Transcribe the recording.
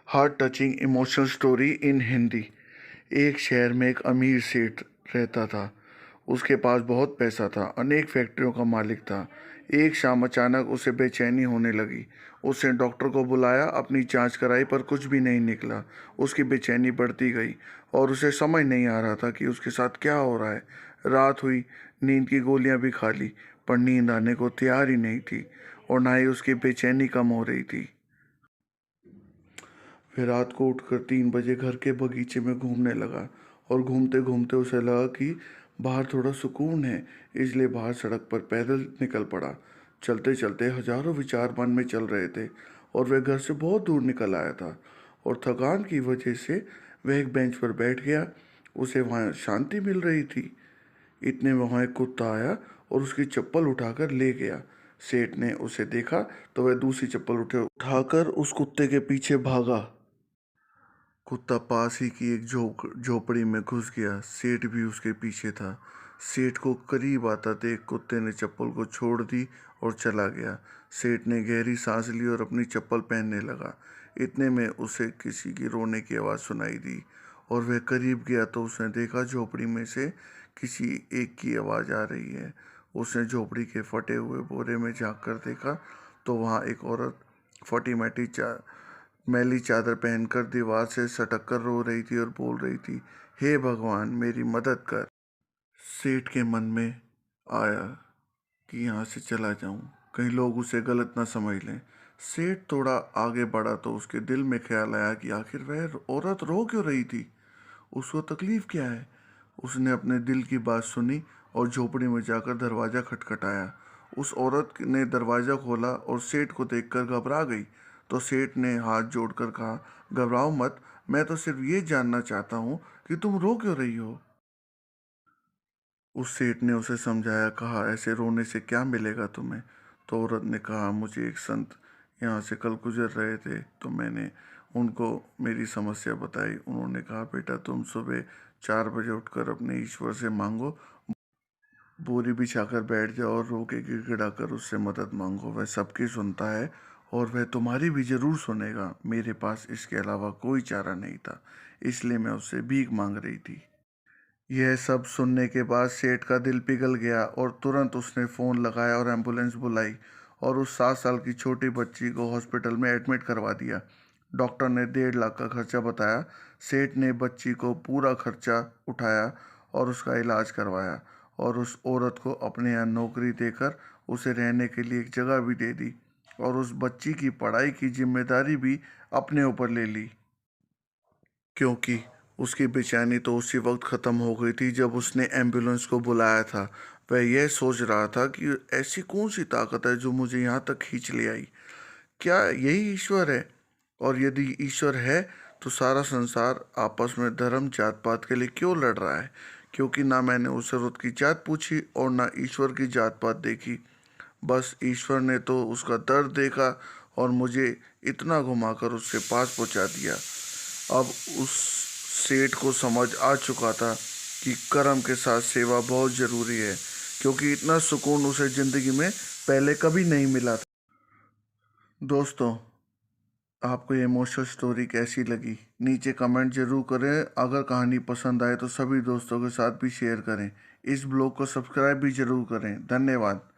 Heart touching emotional story in Hindi. एक शहर में एक अमीर सेठ रहता था। उसके पास बहुत पैसा था, अनेक फैक्ट्रियों का मालिक था। एक शाम अचानक उसे बेचैनी होने लगी। उसने डॉक्टर को बुलाया, अपनी जांच कराई, पर कुछ भी नहीं निकला। उसकी बेचैनी बढ़ती गई और उसे समझ नहीं आ रहा था कि उसके साथ क्या हो रहा है। रात हुई, नींद की गोलियां भी खा ली, पर नींद आने को तैयार ही नहीं थी और ना ही उसकी बेचैनी कम हो रही थी। फिर रात को उठकर 3 बजे घर के बगीचे में घूमने लगा और घूमते घूमते उसे लगा कि बाहर थोड़ा सुकून है, इसलिए बाहर सड़क पर पैदल निकल पड़ा। चलते चलते हजारों विचार मन में चल रहे थे और वह घर से बहुत दूर निकल आया था और थकान की वजह से वह एक बेंच पर बैठ गया। उसे वहाँ शांति मिल रही थी। इतने में वहाँ एक कुत्ता आया और उसकी चप्पल उठाकर ले गया। सेठ ने उसे देखा तो वह दूसरी चप्पल उठाकर उस कुत्ते के पीछे भागा। कुत्ता पास ही की एक झोपड़ी में घुस गया। सेठ भी उसके पीछे था। सेठ को करीब आता देख कुत्ते ने चप्पल को छोड़ दी और चला गया। सेठ ने गहरी सांस ली और अपनी चप्पल पहनने लगा। इतने में उसे किसी की रोने की आवाज़ सुनाई दी और वह करीब गया तो उसने देखा झोपड़ी में से किसी एक की आवाज़ आ रही है। उसने झोपड़ी के फटे हुए बोरे में झांक कर देखा तो वहाँ एक औरत फटी मैली चादर पहनकर दीवार से सटक कर रो रही थी और बोल रही थी, हे भगवान, मेरी मदद कर। सेठ के मन में आया कि यहाँ से चला जाऊं, कहीं लोग उसे गलत ना समझ लें। सेठ थोड़ा आगे बढ़ा तो उसके दिल में ख्याल आया कि आखिर वह औरत रो क्यों रही थी, उसको तकलीफ क्या है। उसने अपने दिल की बात सुनी और झोपड़ी में जाकर दरवाज़ा खटखटाया। उस औरत ने दरवाज़ा खोला और सेठ को देखकर घबरा गई। तो सेठ ने हाथ जोड़कर कहा, घबराओ मत, मैं तो सिर्फ ये जानना चाहता हूँ कि तुम रो क्यों रही हो। उस सेठ ने उसे समझाया, कहा, ऐसे रोने से क्या मिलेगा तुम्हें। तो औरत ने कहा, मुझे एक संत यहाँ से कल गुजर रहे थे तो मैंने उनको मेरी समस्या बताई। उन्होंने कहा, बेटा, तुम सुबह 4 बजे उठकर अपने ईश्वर से मांगो, बोरी बिछाकर बैठ जाओ और रो के गिड़गिड़ाकर उससे मदद मांगो। वह सबकी सुनता है और वह तुम्हारी भी जरूर सुनेगा। मेरे पास इसके अलावा कोई चारा नहीं था, इसलिए मैं उससे भीख मांग रही थी। यह सब सुनने के बाद सेठ का दिल पिघल गया और तुरंत उसने फ़ोन लगाया और एम्बुलेंस बुलाई और उस 7 साल की छोटी बच्ची को हॉस्पिटल में एडमिट करवा दिया। डॉक्टर ने 1.5 लाख का खर्चा बताया। सेठ ने बच्ची को पूरा खर्चा उठाया और उसका इलाज करवाया और उस औरत को अपने यहाँ नौकरी देकर उसे रहने के लिए एक जगह भी दे दी और उस बच्ची की पढ़ाई की जिम्मेदारी भी अपने ऊपर ले ली, क्योंकि उसकी बेचैनी तो उसी वक्त ख़त्म हो गई थी जब उसने एम्बुलेंस को बुलाया था। वह यह सोच रहा था कि ऐसी कौन सी ताकत है जो मुझे यहाँ तक खींच ले आई। क्या यही ईश्वर है? और यदि ईश्वर है तो सारा संसार आपस में धर्म जात पात के लिए क्यों लड़ रहा है? क्योंकि ना मैंने उस औरत की जात पूछी और ना ईश्वर की जात पात देखी। बस ईश्वर ने तो उसका दर्द देखा और मुझे इतना घुमाकर उसके पास पहुंचा दिया। अब उस सेठ को समझ आ चुका था कि कर्म के साथ सेवा बहुत ज़रूरी है, क्योंकि इतना सुकून उसे ज़िंदगी में पहले कभी नहीं मिला था। दोस्तों, आपको ये इमोशनल स्टोरी कैसी लगी? नीचे कमेंट जरूर करें। अगर कहानी पसंद आए तो सभी दोस्तों के साथ भी शेयर करें। इस ब्लॉग को सब्सक्राइब भी जरूर करें। धन्यवाद।